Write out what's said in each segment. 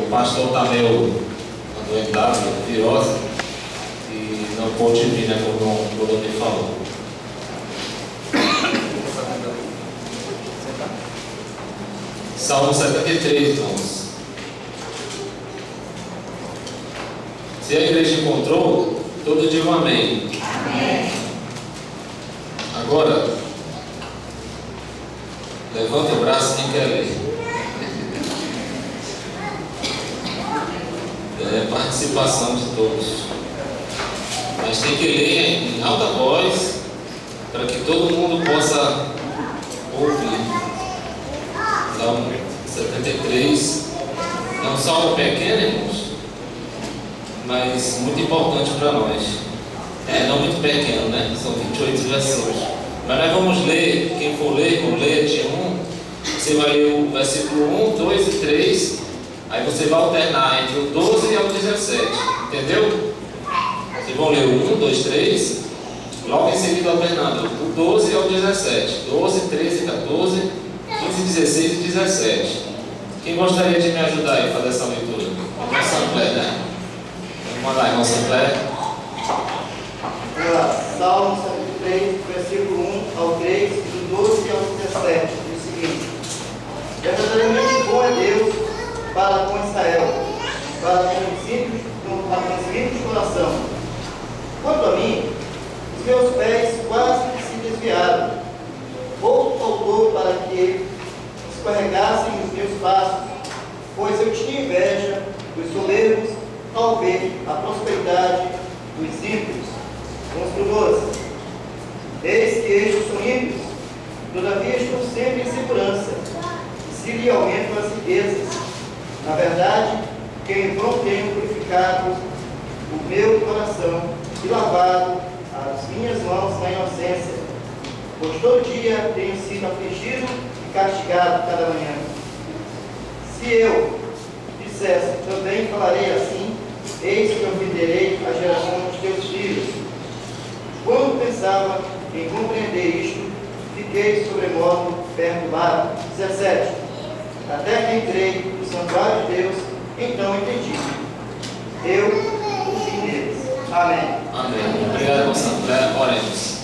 O pastor está meio adoentado, virose, e não pôde vir, né, como o Dom me falou. Salmo 73, irmãos. Se a igreja encontrou, todos digam amém. Amém. Agora, levanta o braço, quem quer ler? É participação de todos. Mas tem que ler em alta voz, para que todo mundo possa ouvir. Salmo 73 é um salmo pequeno, irmãos, mas muito importante para nós. Não muito pequeno, né? São 28 versículos. Mas nós vamos ler, quem for ler, irmão, leia de 1. Você vai ler o versículo 1, 2 e 3. Aí você vai alternar entre o 12 e o 17. Entendeu? Vocês vão ler o 1, 2, 3. Logo em seguida alternando do 12 ao 17. 12, 13, 14, 15, 16 e 17. Quem gostaria de me ajudar aí a fazer essa leitura? Irmão Sancler, né? Vamos lá, irmão Sancler. Salmo 73, versículo 1 ao 3, do 12 ao 17, diz o seguinte: verdadeiramente bom é Deus para com Israel, para com os ímpios de coração. Quanto a mim, os meus pés quase se desviaram. Pouco faltou para que escorregassem os meus passos, pois eu tinha inveja dos soberbos ao ver a prosperidade dos ímpios. Vamos para o 12. Eis que estes são ímpios, todavia estão sempre em segurança, e se lhe aumentam as riquezas. Na verdade, que em vão tenho purificado o meu coração e lavado as minhas mãos na inocência, pois todo dia tenho sido afligido e castigado cada manhã. Se eu dissesse, também falarei assim, eis que ofenderei a geração dos teus filhos. Quando pensava em compreender isto, fiquei sobremodo perturbado. 17. Até que entrei no santuário de Deus, então entendi. Eu, o fim deles. Amém. Amém. Obrigado, irmão Sancler. Oremos.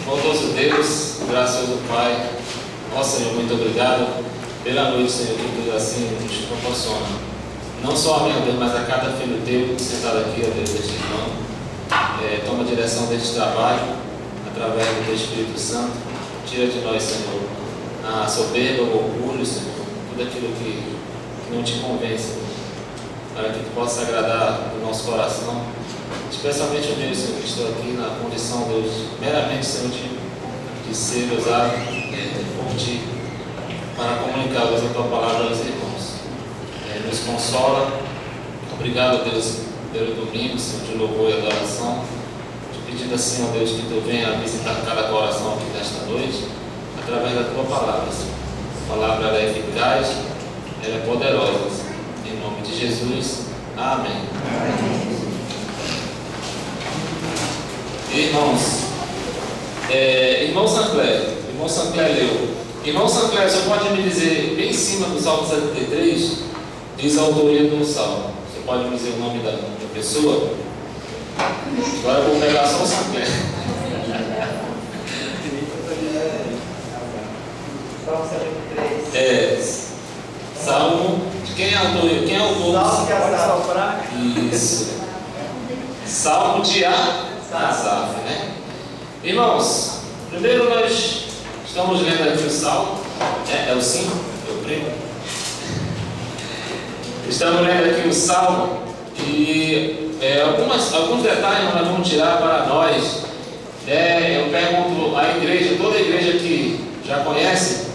Bondoso Deus, gracioso Pai, ó Senhor, muito obrigado pela noite, Senhor, que tu assim nos proporciona. Não só a mim, Deus, mas a cada filho teu sentado aqui, ó Deus, deste irmão. Toma a direção deste trabalho através do teu Espírito Santo. Tira de nós, Senhor, a soberba, o orgulho, Senhor, tudo aquilo que não te convence, Senhor, para que tu possa agradar o nosso coração, especialmente o meu, Senhor, que estou aqui na condição, Deus, meramente, Senhor, de ser usado por ti para comunicar, Deus, a tua palavra aos irmãos. Nos consola. Obrigado, Deus, pelo domingo, Senhor, de louvor e adoração. Te pedindo assim, ó Deus, que tu venha visitar cada coração aqui nesta noite, através da tua palavra, Senhor. A palavra ela é eficaz, ela é poderosa, Senhor. Em nome de Jesus, amém. Irmãos, irmão Sancler leu. Irmão Sancler, você pode me dizer, bem em cima do Salmo 73, diz a autoria do Salmo. Você pode me dizer o nome da pessoa? Agora eu vou pegar só o Sancler. Salmo 73. Salmo de quem é a autoria? Quem é o autor? Salmo de Asaf. Isso. Salmo de Asaf, né? Irmãos, primeiro nós estamos lendo aqui o Salmo. É o 5, eu creio. Estamos lendo aqui o Salmo e alguns detalhes nós vamos tirar para nós. Eu pergunto à igreja, toda a igreja que já conhece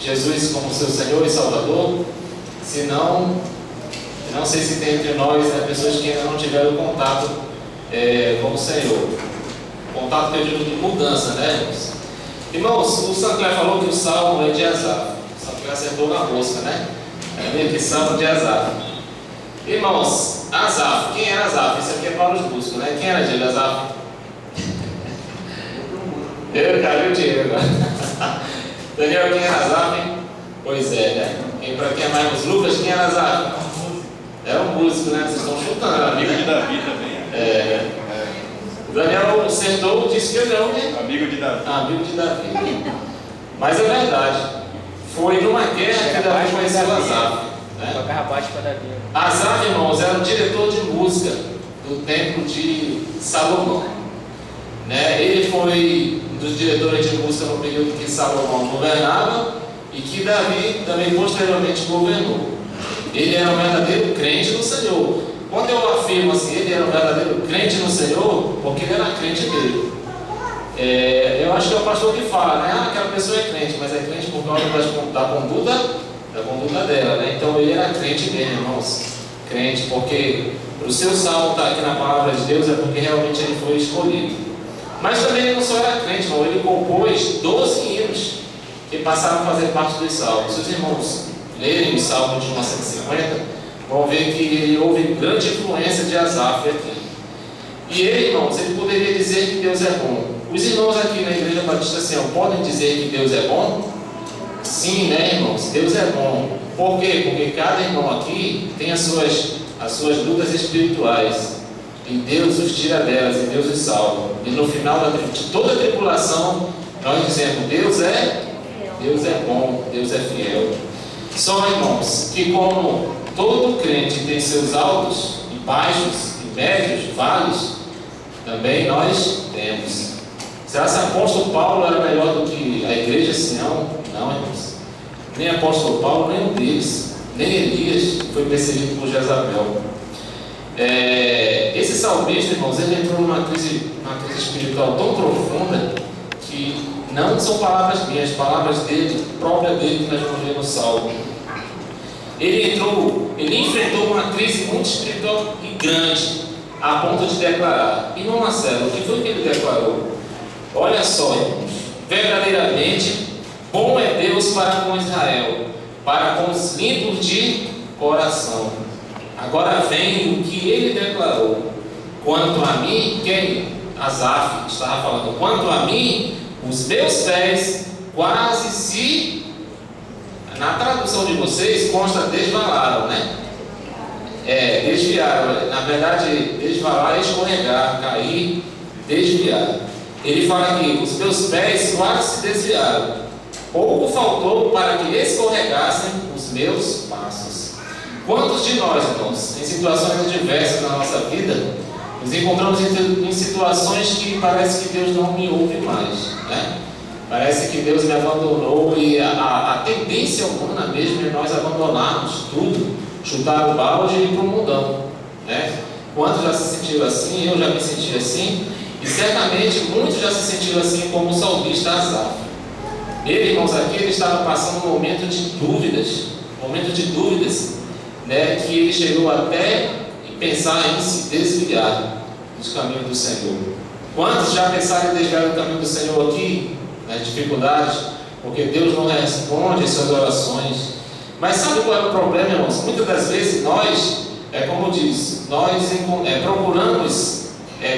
Jesus como seu Senhor e Salvador, se não sei se tem entre nós, né, pessoas que ainda não tiveram contato com o Senhor. Contato que eu digo de mudança, né, irmãos? Irmãos, o Sancler falou que o Salmo é de Asaf. O Sancler acertou na mosca, né? É meio que Salmo de Asaf. Irmãos, Asaf, quem era Asaf? Isso aqui é para os músicos, né? Quem era de Asaf? Eu caiu o dinheiro agora. Daniel, quem era Asaf? Pois é, né? Para quem é mais os Lucas, quem era Asaf? músico, né? Vocês estão chutando. Amigo né? de Davi também. O Daniel acertou, disse que não, né? Amigo de Davi. Amigo de Davi. Mas é verdade. Foi numa guerra que Davi conheceu Asaf. Né? Tocava baixo para Davi. Asaf, irmãos, era o diretor de música do templo de Salomão. Né? Ele foi um dos diretores de música no período que Salomão governava e que Davi também posteriormente governou. Ele era um verdadeiro crente no Senhor. Quando eu afirmo assim, ele era um verdadeiro crente no Senhor, porque ele era crente dele. Eu acho que é o pastor que fala, né? Aquela pessoa é crente, mas é crente por causa da conduta dela, né? Então ele era crente mesmo, irmãos. Crente, porque o seu salmo está aqui na palavra de Deus, é porque realmente ele foi escolhido. Mas também ele não só era crente, irmão, ele compôs 12 hinos que passaram a fazer parte dos salmos. Se os irmãos lerem o salmo de 1 a 150, vão ver que houve grande influência de Asaf aqui. E ele, irmãos, ele poderia dizer que Deus é bom. Os irmãos aqui na Igreja Batista Sião podem dizer que Deus é bom? Sim, né, irmãos? Deus é bom. Por quê? Porque cada irmão aqui tem as suas lutas espirituais. E Deus os tira delas, e Deus os salva. E no final de toda a tribulação, nós dizemos: Deus é bom, Deus é fiel. Só, irmãos, que como todo crente tem seus altos e baixos, e médios, vales, também nós temos. Será que o apóstolo Paulo era melhor do que a igreja Sião? Não, irmãos. Nem apóstolo Paulo, nem um deles. Nem Elias foi perseguido por Jezabel. Esse salmista, irmãos, ele entrou numa crise espiritual tão profunda que não são palavras minhas, palavras dele, própria dele, que nós vamos ver no salmo. Ele enfrentou uma crise muito espiritual e grande, a ponto de declarar: irmão Marcelo, o que foi que ele declarou? Olha só, irmãos, verdadeiramente bom é Deus para com Israel, para com os limpos de coração. Agora vem o que ele declarou: quanto a mim, quem? Asaf estava falando: quanto a mim, os meus pés quase se... Na tradução de vocês consta desvalaram, né? Desviaram. Na verdade, desvalar é escorregar, cair, desviar. Ele fala que os meus pés quase se desviaram. Pouco faltou para que escorregassem os meus passos. Quantos de nós, irmãos, em situações adversas na nossa vida, nos encontramos em situações que parece que Deus não me ouve mais, né? Parece que Deus me abandonou, e a tendência humana mesmo é nós abandonarmos tudo, chutar o balde e ir para o mundão, né? Quantos já se sentiram assim? Eu já me senti assim, e certamente muitos já se sentiram assim, como o salmista Asaf. Ele, irmãos, aqui ele estava passando um momento de dúvidas, né? Que ele chegou até pensar em se desviar dos caminhos do Senhor. Quantos já pensaram em desviar do caminho do Senhor aqui? Nas dificuldades, porque Deus não responde às suas orações. Mas sabe qual é o problema, irmãos? Muitas das vezes nós, como diz, procuramos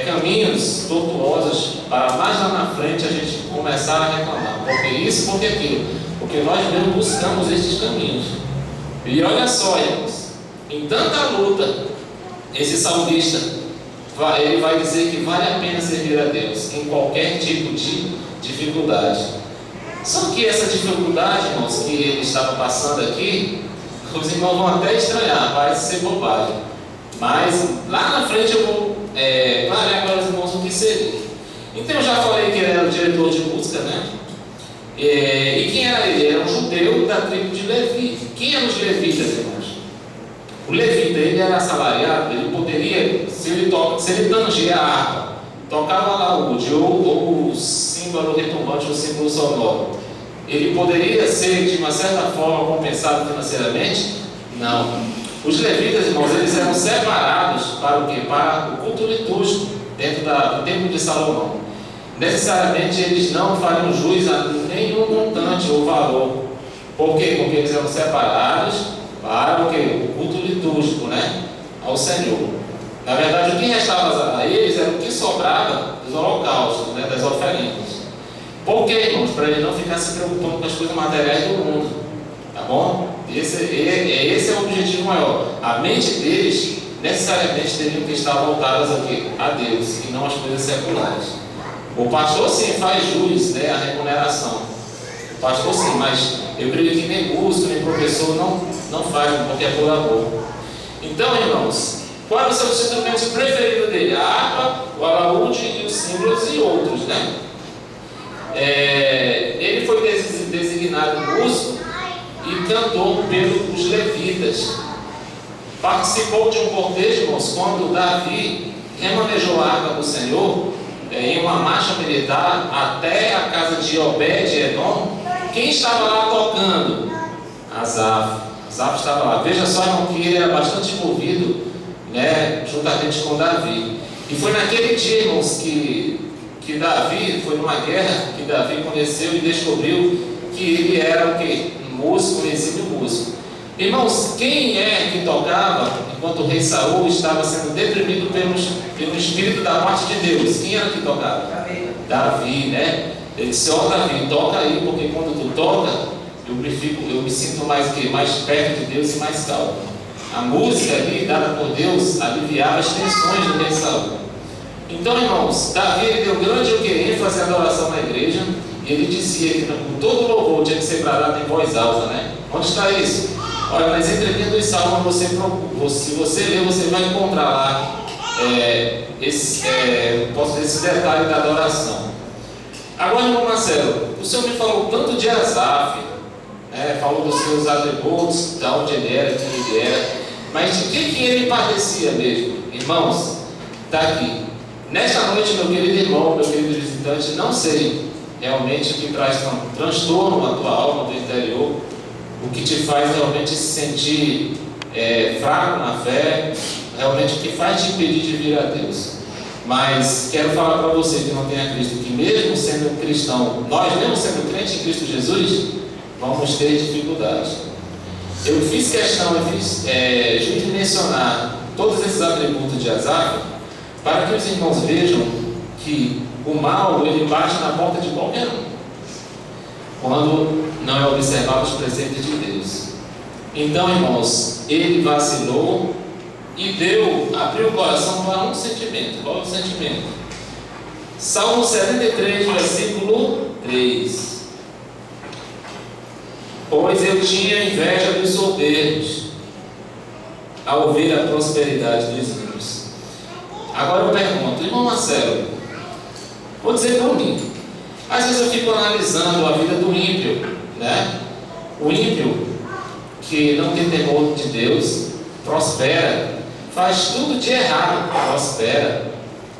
caminhos tortuosos para mais lá na frente a gente começar a reclamar. Porque isso, porque aquilo. Porque nós mesmos buscamos esses caminhos. E olha só, irmãos, em tanta luta, esse salmista, ele vai dizer que vale a pena servir a Deus em qualquer tipo de dificuldade. Só que essa dificuldade, irmãos, que ele estava passando aqui, os irmãos vão até estranhar, parece ser bobagem. Mas lá na frente eu vou clarear para os irmãos o que seria. Então eu já falei que ele era o diretor de música, né? E quem era ele? Era um judeu da tribo de Levi. Quem eram os levitas, irmãos? O levita, ele era assalariado, ele poderia, se ele tangia a harpa, tocava alaúde ou o símbolo retumbante ou o símbolo sonoro, ele poderia ser de uma certa forma compensado financeiramente? Não. Os levitas, irmãos, eles eram separados para o quê? Para o culto litúrgico dentro do templo de Salomão. Necessariamente eles não fariam jus a nenhum montante ou valor. Por quê? Porque eles eram separados para o quê? O culto litúrgico, né? Ao Senhor. Na verdade, o que restava a eles era o que sobrava dos holocaustos, né? Das oferendas. Por quê, irmãos? Para ele não ficar se preocupando com as coisas materiais do mundo. Tá bom? Esse é o objetivo maior. A mente deles necessariamente teriam que estar voltadas a Deus e não às coisas seculares. O pastor sim faz jus, né, à remuneração. O pastor sim, mas eu creio que nem músico, nem professor não faz, porque é por amor. Então, irmãos, qual é o seu instrumento preferido dele? A harpa, o alaúde e os símbolos e outros, né? Ele foi designado músico e cantor pelos levitas. Participou de um cortejo, irmãos, quando Davi remanejou a arca do Senhor em uma marcha militar até a casa de Obed-Edom. Quem estava lá tocando? Asaf. Asaf estava lá. Veja só, irmão, que ele era bastante envolvido, né, juntamente com Davi. E foi naquele dia, irmãos, que Davi, foi numa guerra que Davi conheceu e descobriu que ele era o quê? Músico, um exímio músico. Irmãos, quem é que tocava enquanto o rei Saul estava sendo deprimido pelo Espírito da parte de Deus? Quem era que tocava? Davi, né? Ele disse: ó, Davi, toca aí, porque quando tu toca, eu me sinto mais perto de Deus e mais calmo. A música ali, dada por Deus, aliviava as tensões do rei Saul. Então, irmãos, Davi deu grande ênfase à adoração na igreja. E ele dizia que com todo louvor tinha que ser bradado em voz alta, né? Onde está isso? Olha, nas entrelinhas dos salmos, se você ler, você vai encontrar lá esse detalhe da adoração. Agora, irmão Marcelo, o senhor me falou tanto de Asaf, falou dos seus atributos, de onde ele era, quem ele era, mas de que ele padecia mesmo? Irmãos, está aqui. Nesta noite, meu querido irmão, meu querido visitante, não sei realmente o que traz transtorno à tua alma do interior, o que te faz realmente se sentir fraco na fé, realmente o que faz te impedir de vir a Deus. Mas quero falar para você que não tem a Cristo, que mesmo sendo cristão, nós mesmo sendo crente em Cristo Jesus, vamos ter dificuldades. Eu fiz questão, de mencionar todos esses atributos de Asaf, para que os irmãos vejam que o mal, ele bate na porta de qualquer um, quando não é observado os preceitos de Deus. Então, irmãos, ele vacilou e abriu o coração para um sentimento. Qual é o sentimento? Salmo 73, versículo 3. Pois eu tinha inveja dos soberbos ao ver a prosperidade dos ímpios. Agora eu pergunto, irmão Marcelo, vou dizer por mim, às vezes eu fico analisando a vida do ímpio, né? O ímpio que não tem temor de Deus, prospera, faz tudo de errado, prospera,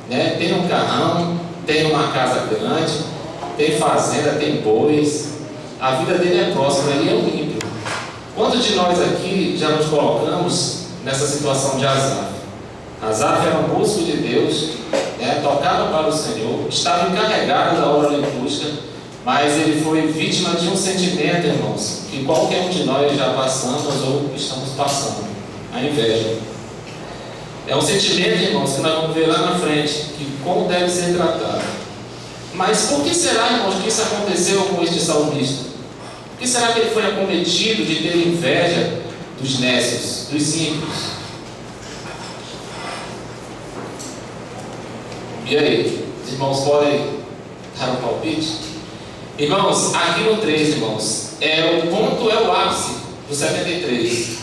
né? Tem um carrão, tem uma casa grande, tem fazenda, tem bois, a vida dele é próspera e é um ímpio. Quantos de nós aqui já nos colocamos nessa situação de Asaf? Asaf era um músico de Deus, né? Tocava para o Senhor, estava encarregado da obra litúrgica, mas ele foi vítima de um sentimento, irmãos, que qualquer um de nós já passamos ou estamos passando: a inveja. É um sentimento, irmãos, que nós vamos ver lá na frente, que como deve ser tratado. Mas por que será, irmãos, que isso aconteceu com este salmista? Por que será que ele foi acometido de ter inveja dos nécios, dos ímpios? E aí, os irmãos podem dar um palpite? Irmãos, aqui no 3, irmãos, o ponto é o ápice do 73.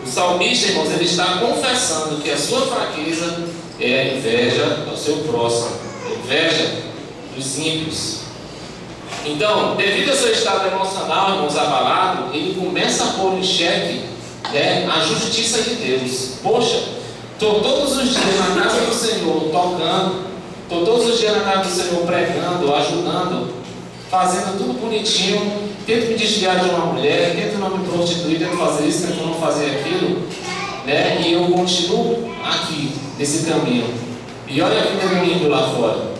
O salmista, irmãos, ele está confessando que a sua fraqueza é a inveja ao seu próximo, a inveja dos ímpios. Então, devido ao seu estado emocional, irmãos, abalado, ele começa a pôr em xeque, a justiça de Deus. Poxa, estou todos os dias na casa do Senhor tocando, estou todos os dias na casa do Senhor pregando, ajudando, fazendo tudo bonitinho, tento me desviar de uma mulher, tento não me prostituir, tento fazer isso, tento não fazer aquilo, né? E eu continuo aqui, nesse caminho. E olha a vida do ímpio lá fora,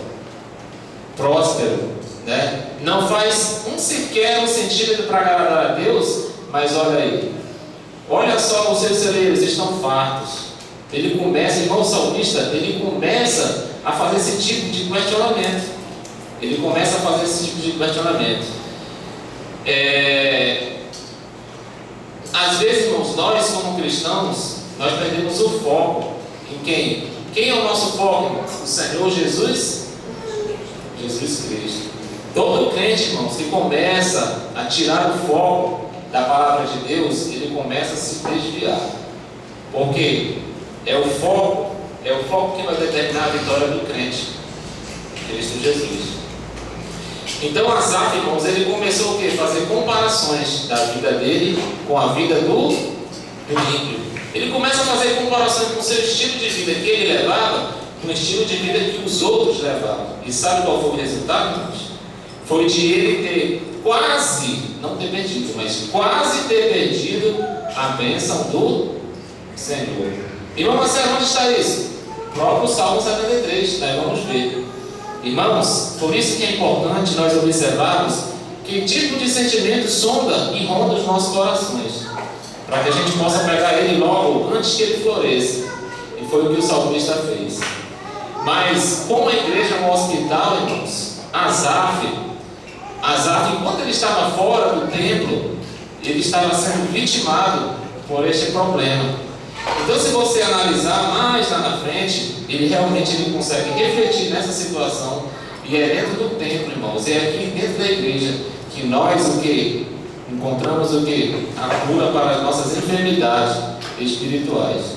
próspero, né? Não faz sequer um centímetro para agradar a Deus, mas olha aí, olha só, os seus celeiros estão fartos. Ele começa, irmão salmista, ele começa a fazer esse tipo de questionamento. Ele começa a fazer esse tipo de questionamento. às vezes, irmãos, nós como cristãos, nós perdemos o foco em quem? Quem é o nosso foco, irmãos? O Senhor Jesus? Jesus Cristo. Todo crente, irmãos, que começa a tirar o foco da palavra de Deus, ele começa a se desviar. Porque é o foco que vai determinar a vitória do crente, Cristo Jesus. Então Asaf, irmãos, ele começou o quê? Fazer comparações da vida dele com a vida do ímpio. Ele começa a fazer comparações com o seu estilo de vida que ele levava com o estilo de vida que os outros levavam. E sabe qual foi o resultado, irmãos? Foi de ele ter quase, não ter perdido, mas quase ter perdido a bênção do Senhor. Irmão Marcelo, onde está isso? O próprio Salmo 73, nós vamos ver. Irmãos, por isso que é importante nós observarmos que tipo de sentimento sonda e ronda os nossos corações, para que a gente possa pegar ele logo antes que ele floresça. E foi o que o salmista fez. Mas como a igreja é um hospital, irmãos, Asaf, enquanto ele estava fora do templo, ele estava sendo vitimado por este problema. Então, se você analisar mais lá na frente, ele consegue refletir nessa situação. E é dentro do templo, irmãos, é aqui dentro da igreja que nós encontramos a cura para as nossas enfermidades espirituais.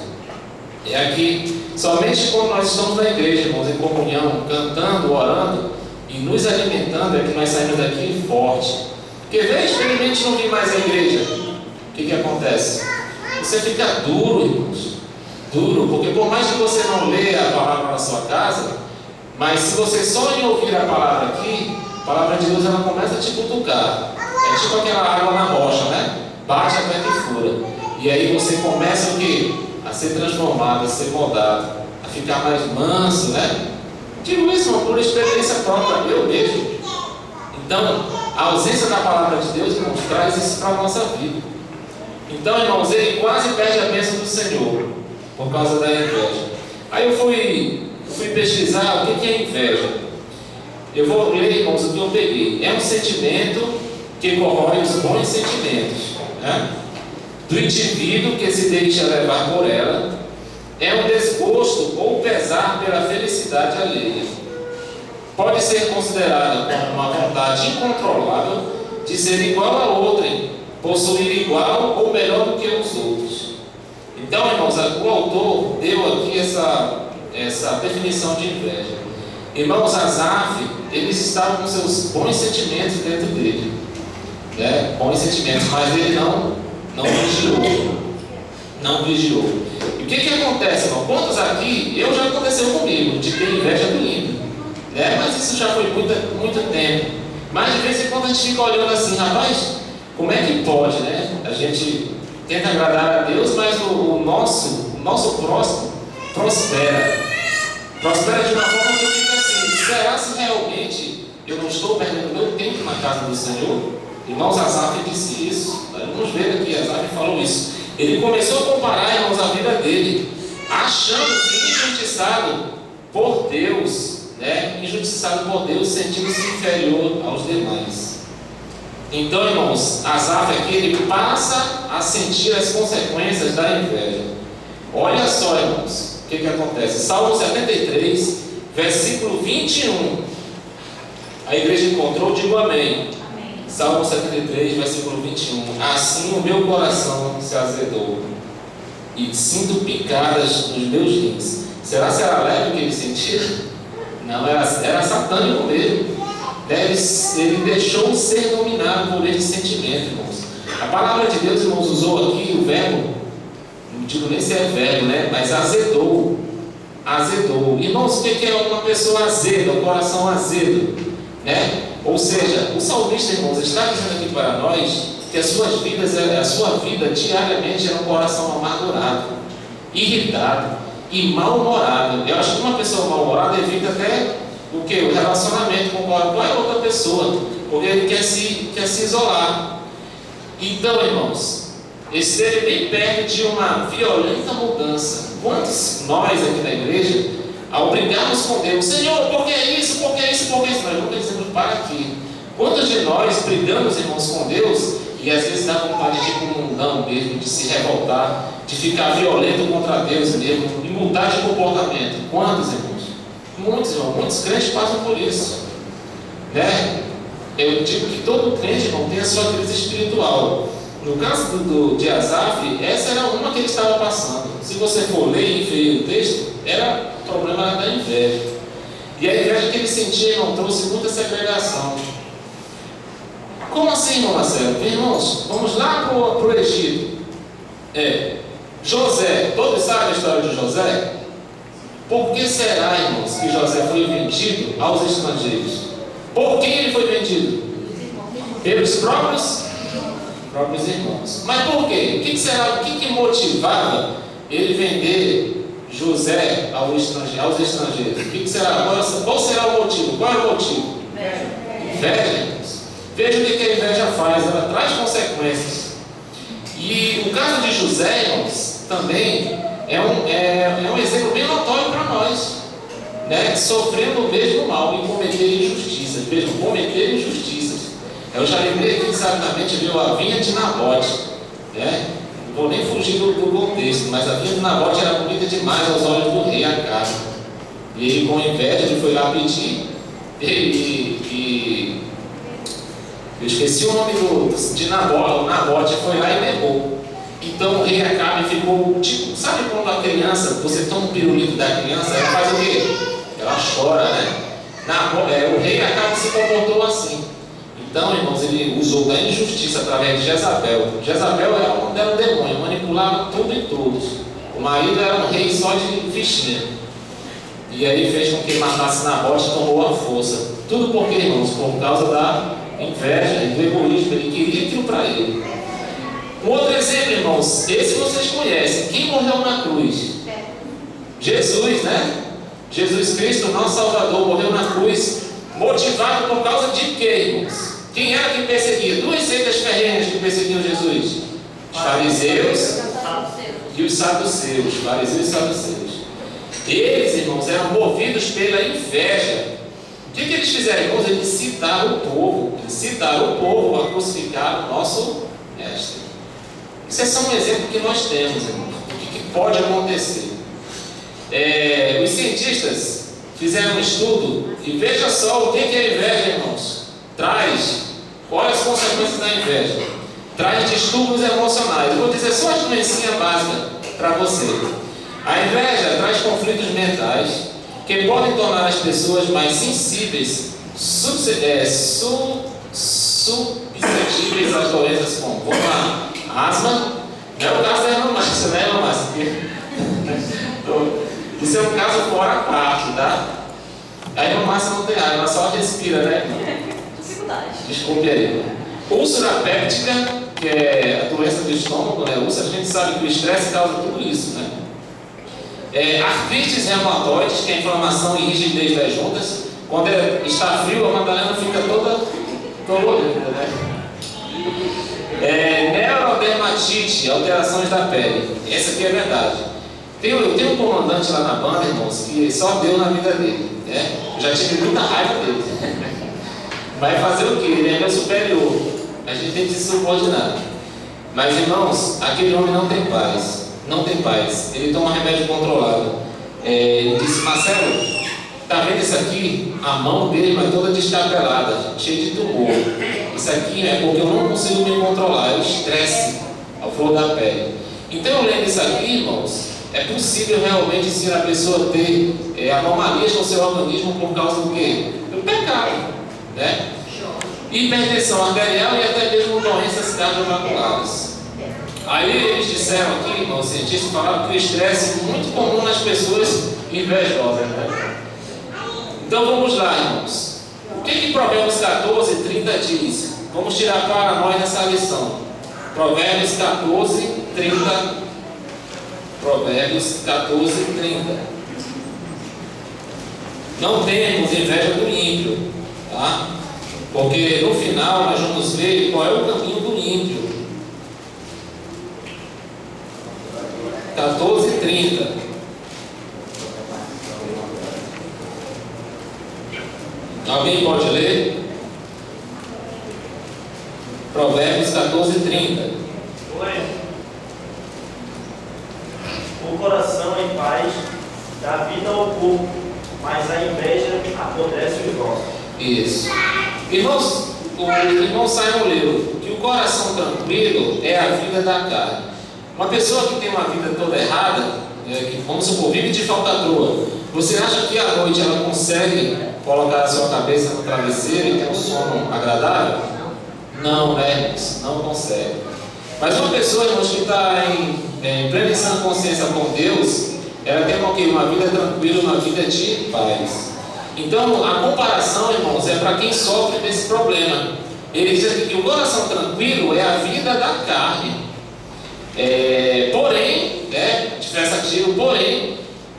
É aqui, somente quando nós estamos na igreja, irmãos, em comunhão, cantando, orando e nos alimentando, é que nós saímos daqui forte. Porque experimente não vir mais à igreja, o que acontece? Você fica duro, irmãos, duro, porque por mais que você não leia a palavra na sua casa, mas se você só em ouvir a palavra aqui, a palavra de Deus ela começa a te cutucar. É tipo aquela água na rocha, né? Bate até que fura. E aí você começa a ser transformado, a ser moldado, a ficar mais manso, né? Digo isso, irmão, por experiência própria, eu mesmo. Então, a ausência da palavra de Deus, irmãos, traz isso para a nossa vida. Então, irmãos, ele quase perde a bênção do Senhor por causa da inveja. Aí eu fui pesquisar o que é inveja. Eu vou ler, irmãos, o que eu peguei. É um sentimento que corrói os bons sentimentos, né? Do indivíduo que se deixa levar por ela. É um desgosto ou pesar pela felicidade alheia. Pode ser considerada como uma vontade incontrolável de ser igual a outrem, possuir igual ou melhor do que os outros. Então, irmãos, o autor deu aqui essa definição de inveja. Irmãos, Asaf, eles estavam com seus bons sentimentos dentro dele, né? Bons sentimentos, mas ele não vigiou. E o que acontece, irmão? Quantos aqui, já aconteceu comigo, de ter inveja do ímpio, né? Mas isso já foi muito tempo. Mas de vez em quando a gente fica olhando assim, rapaz, como é que pode, né? A gente tenta agradar a Deus, mas o nosso próximo prospera. Prospera de uma forma que eu fico assim, será se realmente eu não estou perdendo meu tempo na casa do Senhor? Irmãos, Asaf disse isso. Vamos ver aqui, Asaf falou isso. Ele começou a comparar, irmãos, a vida dele, achando-se injustiçado por Deus, né? Injustiçado por Deus, sentindo-se inferior aos demais. Então, irmãos, Asaf aqui, ele passa a sentir as consequências da inveja. Olha só, irmãos, o que acontece. Salmo 73, versículo 21. A igreja encontrou, digo amém. Salmo 73, versículo 21. Assim o meu coração se azedou e sinto picadas nos meus rins. Será leve o que ele sentia? Não, era satânico mesmo. Ele deixou ser dominado por esse sentimento, irmãos. A palavra de Deus, irmãos, usou aqui o verbo, não digo nem se é verbo, né? Mas azedou. Irmãos, o que é uma pessoa azeda, um coração azedo, né? Ou seja, o salmista, irmãos, está dizendo aqui para nós que a sua vida diariamente é um coração amargurado, irritado e mal-humorado. Eu acho que uma pessoa mal-humorada evita até o relacionamento com qualquer outra pessoa, porque ele quer se isolar. Então, irmãos, esteja bem perto de uma violenta mudança. Quantos nós aqui na igreja, ao brigarmos com Deus, Senhor, por que isso, por que isso, por que isso? Nós nunca dizemos para aqui. Quantos de nós brigamos, irmãos, com Deus e às vezes dá vontade de ir para o mundão, mesmo, de se revoltar, de ficar violento contra Deus mesmo, e mudar de comportamento. Quantos, irmãos? Muitos, irmãos. Muitos crentes passam por isso, né? Eu digo que todo crente, irmão, tem a sua crise espiritual. No caso de Asaf, essa era uma que ele estava passando. Se você for ler e ver o texto, o problema era da inveja. E a inveja que ele sentia, irmão, trouxe muita segregação. Como assim, irmão Marcelo? Irmãos, vamos lá para o Egito. José, todos sabem a história de José? Por que será, irmãos, que José foi vendido aos estrangeiros? Por quem ele foi vendido? Pelos próprios irmãos. Mas por quê? O que será? O que motivava ele vender José aos estrangeiros? O que será? Qual será o motivo? Qual é o motivo? Inveja, irmãos. Veja o que a inveja faz. Ela traz consequências. E o caso de José, irmãos, também é um exemplo bem notório para nós, né? Sofrendo o mesmo mal e cometer injustiças. Vejam, cometer injustiças. Eu já lembrei aqui exatamente, viu, a vinha de Nabote, né? Não vou nem fugir do contexto, mas a vinha de Nabote era bonita demais aos olhos do rei Acabe. E ele, com inveja, ele foi lá pedir, eu esqueci o nome de Nabote, o Nabote foi lá e negou. Então o rei Acabe ficou, tipo, sabe quando a criança, você toma um pirulito da criança, ela faz o quê? Ela chora, né? O rei Acabe se comportou assim. Então, irmãos, ele usou da injustiça através de Jezabel. Jezabel era um demônio, manipulava tudo e todos. O marido era um rei só de fichinha. E aí fez com que matasse Nabote e tomou a força. Tudo por quê, irmãos? Por causa da inveja e do egoísmo. Ele queria aquilo para ele. Um outro exemplo, irmãos, esse vocês conhecem. Quem morreu na cruz? Jesus, né? Jesus Cristo, nosso Salvador, morreu na cruz, motivado por causa de quê, irmãos? Quem era que perseguia? Duas seitas ferrenhas que perseguiam Jesus: os fariseus e os saduceus. Fariseus e saduceus. Eles, irmãos, eram movidos pela inveja. O que eles fizeram, irmãos? Eles citaram o povo a crucificar o nosso mestre. Isso é só um exemplo que nós temos, irmãos, do que pode acontecer. Os cientistas fizeram um estudo e veja só o que a inveja, irmãos, traz. Quais as consequências da inveja? Traz distúrbios emocionais. Eu vou dizer só as doencinhas básicas para você. A inveja traz conflitos mentais que podem tornar as pessoas mais sensíveis, suscetíveis às doenças como, vamos lá, asma. Não é o caso da irmã Márcia, né, irmã Márcia? Isso é um caso fora a parte, tá? A irmã Márcia não tem ar, ela só respira, né? Desculpe aí. Úlcera péptica, que é a doença do estômago, né? Úlcera, a gente sabe que o estresse causa tudo isso, né? Artrites reumatoides, que é a inflamação e rigidez das juntas. Quando está frio, a Madalena fica toda colorida, né? Neurodermatite, alterações da pele. Essa aqui é a verdade. Eu tenho um comandante lá na banda, irmãos, que só deu na vida dele, né? Eu já tive muita raiva dele. Vai fazer o quê? Ele é meu superior. A gente tem que se subordinar. Mas, irmãos, aquele homem não tem paz. Não tem paz. Ele toma remédio controlado. Ele disse: Marcelo, tá vendo isso aqui? A mão dele vai toda descabelada, cheia de tumor. Isso aqui é porque eu não consigo me controlar. É o estresse ao flor da pele. Então, eu lendo isso aqui, irmãos, é possível realmente ser a pessoa ter anomalias no seu organismo por causa do quê? Do pecado, né? Hipertensão arterial e até mesmo doenças cardiovasculares. Aí eles disseram aqui, irmãos, os cientistas falaram que o estresse é muito comum nas pessoas invejosas, né? Então vamos lá, irmãos. O que Provérbios 14, 30 diz? Vamos tirar para nós essa lição. Provérbios 14, 30. Provérbios 14, 30. Não temos inveja do ímpio, tá? Porque no final nós vamos ver qual é o caminho do ímpio. 14, 30. Alguém pode ler? Provérbios 14, 30. dá vida ao corpo, mas a inveja apodrece os ossos. Isso. Irmãos, o irmão Simon leu que o coração tranquilo é a vida da carne. Uma pessoa que tem uma vida toda errada, que, vamos supor, vive de falcatrua, você acha que à noite ela consegue colocar a sua cabeça no travesseiro e ter um sono agradável? Não, né, irmãos? Não consegue. Mas uma pessoa, irmãos, que está em plena sã consciência com Deus, ela tem uma vida tranquila, uma vida de paz. Então, a comparação, irmãos, é para quem sofre desse problema. Ele diz aqui que o coração tranquilo é a vida da carne. Porém, diferença aqui, porém,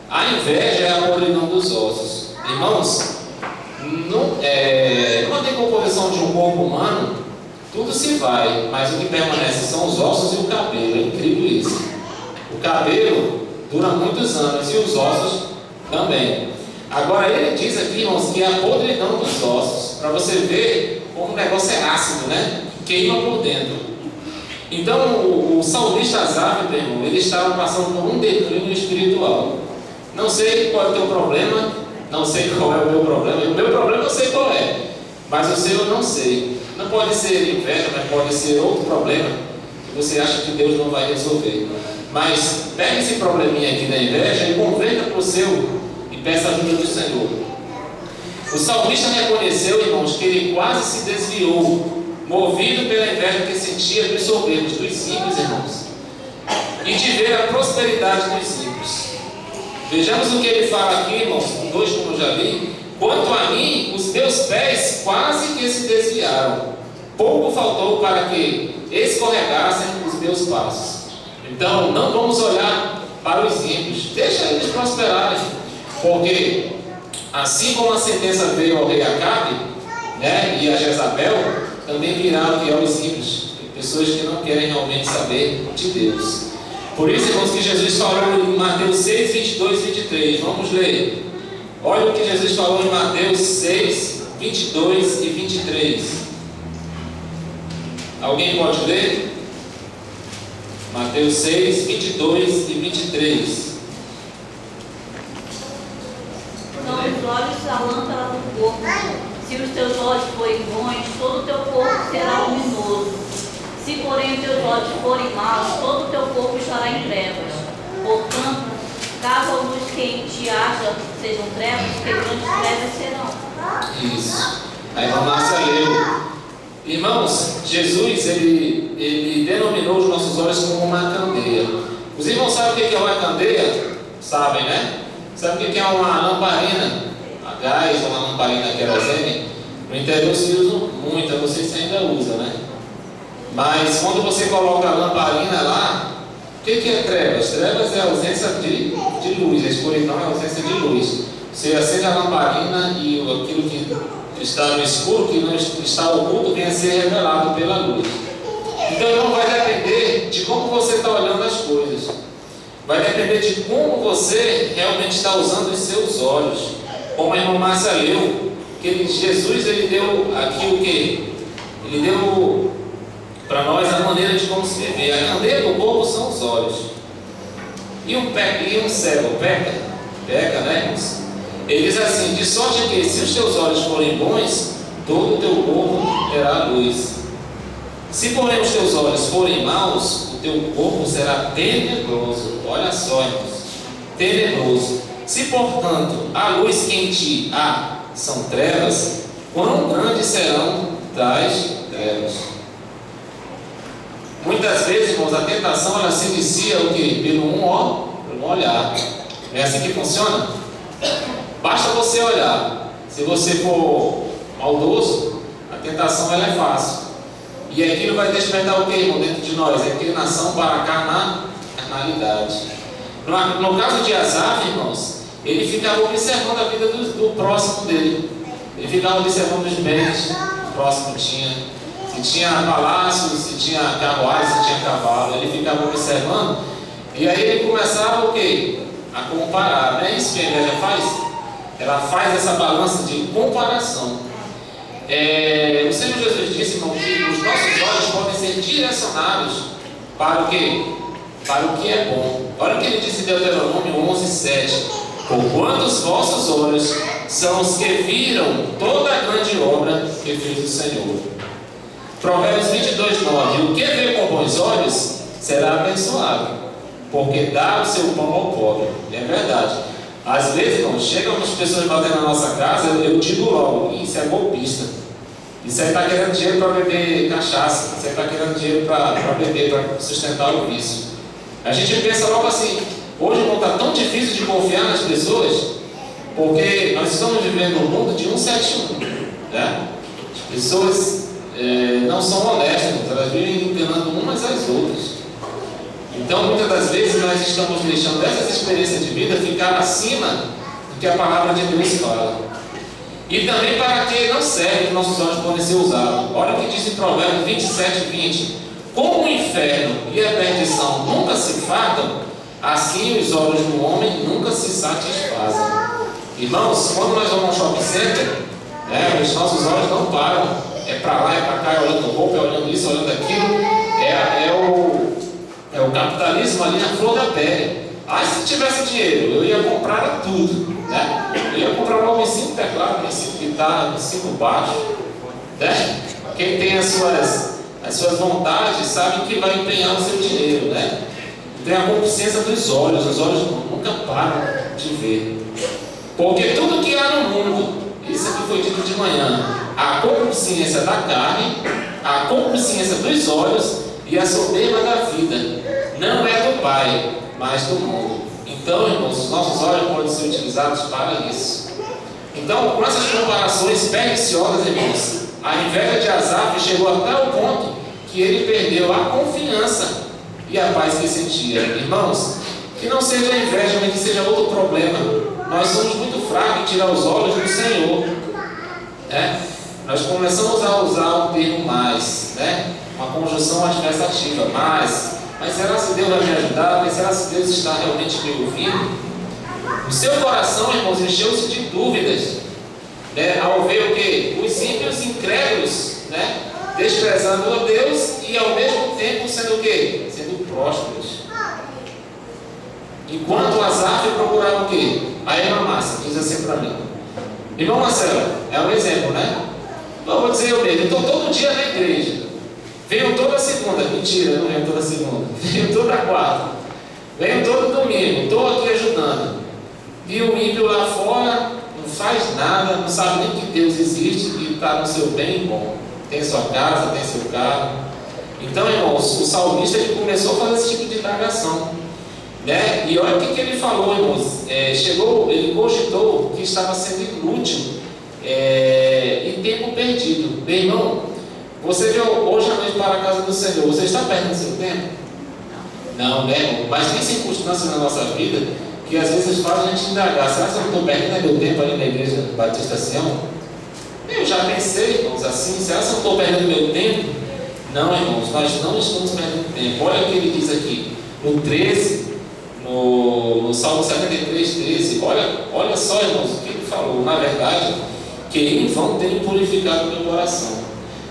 a inveja é a podridão dos ossos. Irmãos, numa decomposição de um corpo humano, tudo se vai, mas o que permanece são os ossos e o cabelo. É incrível isso. O cabelo dura muitos anos e os ossos também. Agora ele diz aqui, irmãos, que é a podridão dos ossos, para você ver como o negócio é ácido, né? Queima por dentro. Então o salmista Asaf, meu irmão, ele estava passando por um declínio espiritual. Não sei qual é o teu problema, não sei qual é o meu problema. O meu problema eu sei qual é, mas o seu eu não sei. Não pode ser inveja, mas pode ser outro problema que você acha que Deus não vai resolver. Mas pega esse probleminha aqui da inveja e converta para o seu e peça a ajuda do Senhor. O salmista reconheceu, irmãos, que ele quase se desviou, movido pela inveja que sentia dos soberbos, dos ímpios, irmãos, e de ver a prosperidade dos ímpios. Vejamos o que ele fala aqui, irmãos, com 2, como eu já li. Quanto a mim, os meus pés quase que se desviaram. Pouco faltou para que escorregassem os meus passos. Então, não vamos olhar para os ímpios. Deixa eles prosperarem. Porque, assim como a sentença veio ao rei Acabe, e a Jezabel, também virá o que aos ímpios. Pessoas que não querem realmente saber de Deus. Por isso, irmãos, que Jesus falou em Mateus 6, 22 e 23. Vamos ler. Olha o que Jesus falou em Mateus 6, 22 e 23. Alguém pode ler? Mateus 6, 22 e 23. Então os olhos são a lâmpada do corpo. Se os teus olhos forem bons, todo o teu corpo será luminoso. Se porém os teus olhos forem maus, todo o teu corpo estará em trevas. Portanto, caso a luz que em ti haja sejam trevas, que grandes trevas serão. Isso. Aí a Márcia leu. Irmãos, Jesus, ele denominou os nossos olhos como uma candeia. Os irmãos sabem o que é uma candeia? Sabem, né? Sabe o que é uma lamparina a gás ou uma lamparina a querosene? No interior se usa muito, não sei se ainda usa, né? Mas quando você coloca a lamparina lá, o que é trevas? Trevas é a ausência de luz, a escuridão é a ausência de luz. Você acende a lamparina e aquilo que está no escuro, que não está oculto, vem a ser revelado pela luz. Então não vai depender de como você está olhando as coisas. Vai depender de como você realmente está usando os seus olhos. Como a irmã Márcia leu, que Jesus ele deu aqui o quê? Ele deu para nós a maneira de como se viver. A candeia do corpo são os olhos. E um cego peca, né, irmãos? Ele diz assim: de sorte que se os teus olhos forem bons, todo o teu corpo terá luz. Se porém os teus olhos forem maus, o teu corpo será tenebroso. Olha só, irmãos, tenebroso. Se portanto a luz que em ti há são trevas, quão grandes serão tais trevas? Muitas vezes, irmãos, a tentação ela se inicia o quê? Pelo um olhar. É assim que funciona? Basta você olhar. Se você for maldoso, a tentação ela é fácil. E aquilo vai despertar o que, irmão, dentro de nós? A inclinação para a carnalidade. No caso de Asaf, irmãos, ele ficava observando a vida do próximo dele. Ele ficava observando os bens que o próximo tinha. Se tinha palácios, se tinha carruagem, se tinha cavalo. Ele ficava observando. E aí ele começava o quê? A comparar. Não é isso que a inveja faz? Ela faz essa balança de comparação. O Senhor Jesus disse, irmão, que os nossos olhos podem ser direcionados para o quê? Para o que é bom. Olha o que ele disse em Deuteronômio 11, 7. Porquanto os vossos olhos são os que viram toda a grande obra que fez o Senhor. Provérbios 22:9. O que vê com bons olhos será abençoado, porque dá o seu pão ao pobre. É verdade. Às vezes, não chegam as pessoas batendo na nossa casa, eu digo logo, isso é golpista. Isso aí está querendo dinheiro para beber cachaça, isso aí está querendo dinheiro para beber, para sustentar o vício. A gente pensa logo assim, hoje não está tão difícil de confiar nas pessoas, porque nós estamos vivendo um mundo de 171, né? As pessoas não são honestas, elas vivem enganando umas às outras. Então, muitas das vezes, nós estamos deixando essas experiências de vida ficar acima do que a palavra de Deus fala. E também para que não serve que nossos olhos podem ser usados. Olha o que diz em Provérbios 27:20. Como o inferno e a perdição nunca se fartam, assim os olhos do homem nunca se satisfazem. Irmãos, quando nós vamos ao shopping center, os nossos olhos não param. É para lá, é para cá, é olhando roupa, é olhando isso, é olhando aquilo. É o capitalismo ali na flor da pele. Se tivesse dinheiro, eu ia comprar tudo, né? Eu ia comprar logo em 5 teclados, em 5 guitarras, em 5 baixos, né? Quem tem as suas vontades sabe que vai empenhar o seu dinheiro, né? Tem a consciência dos olhos, os olhos nunca param de ver. Porque tudo que há no mundo, isso aqui foi dito de manhã, a concupiscência da carne, a concupiscência dos olhos e a soberba da vida, não é do Pai, mas do mundo. Então, irmãos, os nossos olhos podem ser utilizados para isso. Então, com essas comparações perniciosas, irmãos, a inveja de Asaf chegou até o ponto que ele perdeu a confiança e a paz que sentia. Irmãos, que não seja a inveja, mas que seja outro problema. Nós somos muito fracos em tirar os olhos do Senhor. Nós começamos a usar o termo mais, uma conjunção adversativa, mas será que Deus vai me ajudar? Mas será que Deus está realmente me ouvindo? O seu coração, irmãos, encheu-se de dúvidas, ao ver o que? Os ímpios incrédulos, desprezando a Deus e ao mesmo tempo sendo o quê? Sendo prósperos. Enquanto Asaf procurava o quê? A erva massa, diz assim para mim. Irmão Marcelo, é um exemplo, né? Eu vou dizer eu mesmo, estou todo dia na igreja. Venho toda segunda, mentira, não venho toda segunda. Venho toda quarta. Venho todo domingo, estou aqui ajudando. E o ímpio lá fora não faz nada, não sabe nem que Deus existe e está no seu bem bom. Tem sua casa, tem seu carro. Então, irmãos, o salmista ele começou a fazer esse tipo de indagação. E olha o que ele falou, irmãos. Ele cogitou que estava sendo inútil e tempo perdido. Meu irmão, você veio hoje à noite para a casa do Senhor, você está perdendo seu tempo? Não, irmão? Mas tem circunstâncias na nossa vida que às vezes fazem a gente indagar. Será que eu não estou perdendo meu tempo ali na igreja Batista Sião? Eu já pensei, irmãos, assim, será que eu não estou perdendo meu tempo? Não, irmãos, nós não estamos perdendo tempo. Olha o que ele diz aqui, no 13, no Salmo 73:13. Olha só, irmãos, o que ele falou. Na verdade, que em vão tenho purificado o meu coração.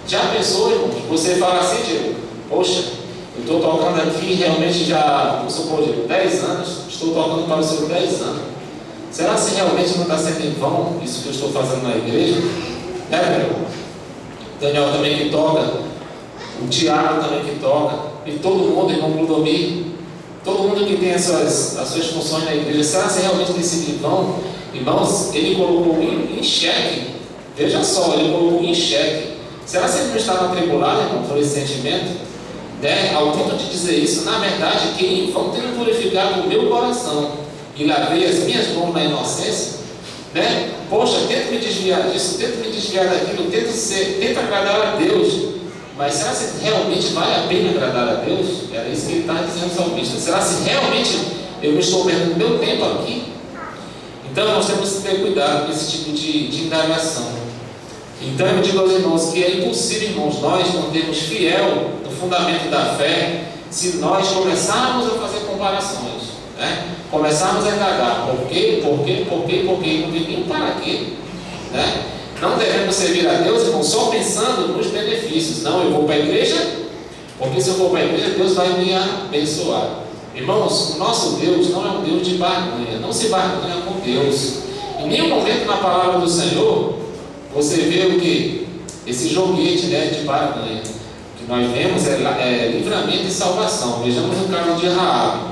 Já pensou, irmão? Você fala assim, Diego, poxa, eu estou tocando aqui realmente já, vamos supor, Diego, 10 anos, estou tocando para o Senhor 10 anos. Será que realmente não está sendo em vão isso que eu estou fazendo na igreja? Meu? Daniel também que toca, o Tiago também que toca, e todo mundo, irmão Clodomir, todo mundo que tem as suas funções na igreja, será que realmente tem sido em vão? Irmãos, ele colocou em xeque, veja só, ele colocou em xeque. Será que ele não estava atribulado, irmão, por esse sentimento? Ao ponto de dizer isso, na verdade, que em vão tenho purificado o meu coração e lavei as minhas mãos na inocência. Poxa, tento me desviar disso, tento me desviar daquilo, tento agradar a Deus. Mas será que realmente vale a pena agradar a Deus? Era isso que ele estava dizendo ao salmista. Será que realmente eu estou perdendo meu tempo aqui? Então nós temos que ter cuidado com esse tipo de indagação. Então eu digo aos irmãos que é impossível, irmãos, nós mantermos fiel no fundamento da fé se nós começarmos a fazer comparações, começarmos a indagar por quê, não tem nem para quê, Não devemos servir a Deus, irmão, só pensando nos benefícios. Não, eu vou para a igreja, porque se eu for para a igreja, Deus vai me abençoar. Irmãos, o nosso Deus não é um Deus de barganha, não se barganha com Deus. Em nenhum momento na palavra do Senhor você vê o que? Esse joguete, né, de barganha. O que nós vemos é livramento e salvação. Vejamos o caso de Raabe.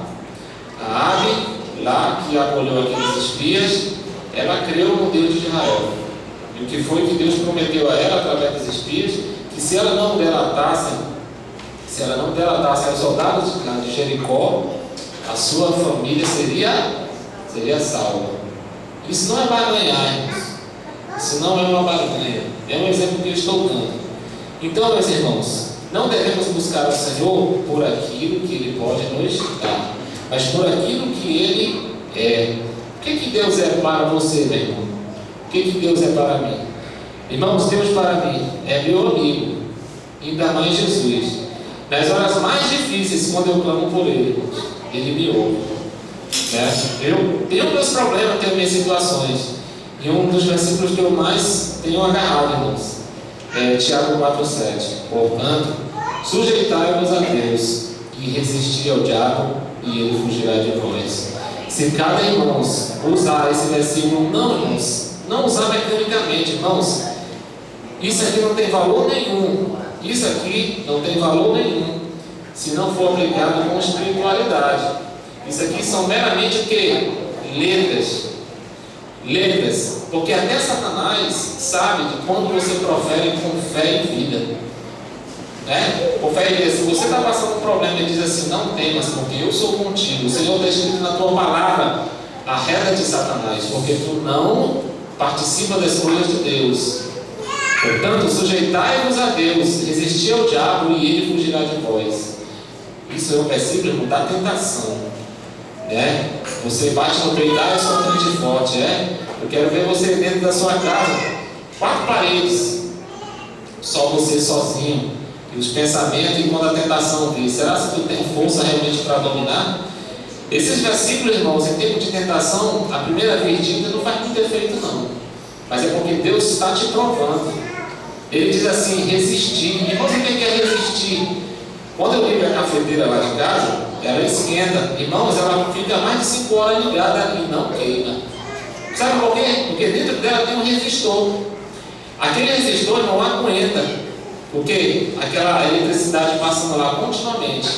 Raabe, lá que acolheu aqueles espias, ela creu no Deus de Israel. E o que foi que Deus prometeu a ela através dos espias? Que se ela não delatasse aos soldados de Jericó, a sua família seria salva. Isso não é barganhar, irmãos. Isso não é uma barganha. É um exemplo que eu estou dando. Então, meus irmãos, não devemos buscar o Senhor por aquilo que Ele pode nos dar, mas por aquilo que Ele é. O que Deus é para você, meu irmão? O que Deus é para mim? Irmãos, Deus para mim é meu amigo, ainda mais Jesus. Nas horas mais difíceis, quando eu clamo por Ele, Ele me ouve. Eu tenho meus problemas, tenho minhas situações. E um dos versículos que eu mais tenho agarrado, irmãos, é Tiago 4,7. Portanto, sujeitai-vos a Deus e resisti ao diabo, e ele fugirá de vós. Se cada irmão usar esse versículo, não usar mecanicamente, irmãos, isso aqui não tem valor nenhum. Isso aqui não tem valor nenhum se não for aplicado com espiritualidade. Isso aqui são meramente o que? Letras. Porque até Satanás sabe que quando você profere com fé e vida, com fé e vida, se você está passando um problema e diz assim, não temas, porque eu sou contigo, o Senhor está escrito na tua palavra, arreda-te, Satanás, porque tu não participa das coisas de Deus. Portanto, sujeitai-vos a Deus, resisti ao diabo e ele fugirá de vós. Isso é um versículo da tentação. Você bate no peito, eu sou crente forte. Eu quero ver você dentro da sua casa, 4 paredes, só você sozinho, e os pensamentos, e quando a tentação vem, será que tu tem força realmente para dominar? Esses versículos, irmãos, em tempo de tentação, a primeira vez dita não faz muito efeito não, mas é porque Deus está te provando. Ele diz assim, resistir. Irmãos, o que é resistir? Quando eu ligo a cafeteira lá de casa, ela esquenta. Irmãos, ela fica mais de 5 horas ligada e não queima. Sabe por quê? Porque dentro dela tem um resistor. Aquele resistor não aguenta, porque aquela eletricidade passando lá continuamente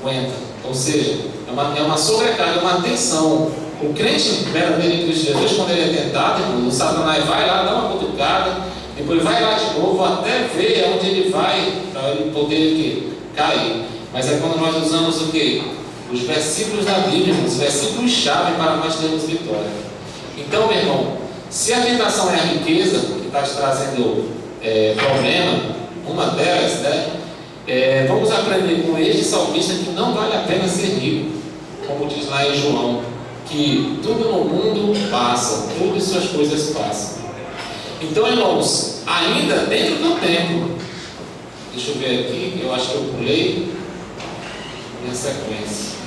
aguenta. Ou seja, é uma sobrecarga, é uma tensão. O crente verdadeiro em Cristo Jesus, quando ele é tentado, irmão, o Satanás vai lá, dá uma cutucada, depois vai lá de novo até ver aonde ele vai, para ele poder cair. Mas é quando nós usamos o quê? Os versículos da Bíblia, os versículos-chave para nós termos vitória. Então, meu irmão, se a tentação é a riqueza que está te trazendo problema, uma delas, vamos aprender com este salmista que não vale a pena ser rico, como diz lá em João, que tudo no mundo passa, todas suas coisas passam. Então, irmãos, ainda dentro do tempo, deixa eu ver aqui, eu acho que eu pulei minha sequência.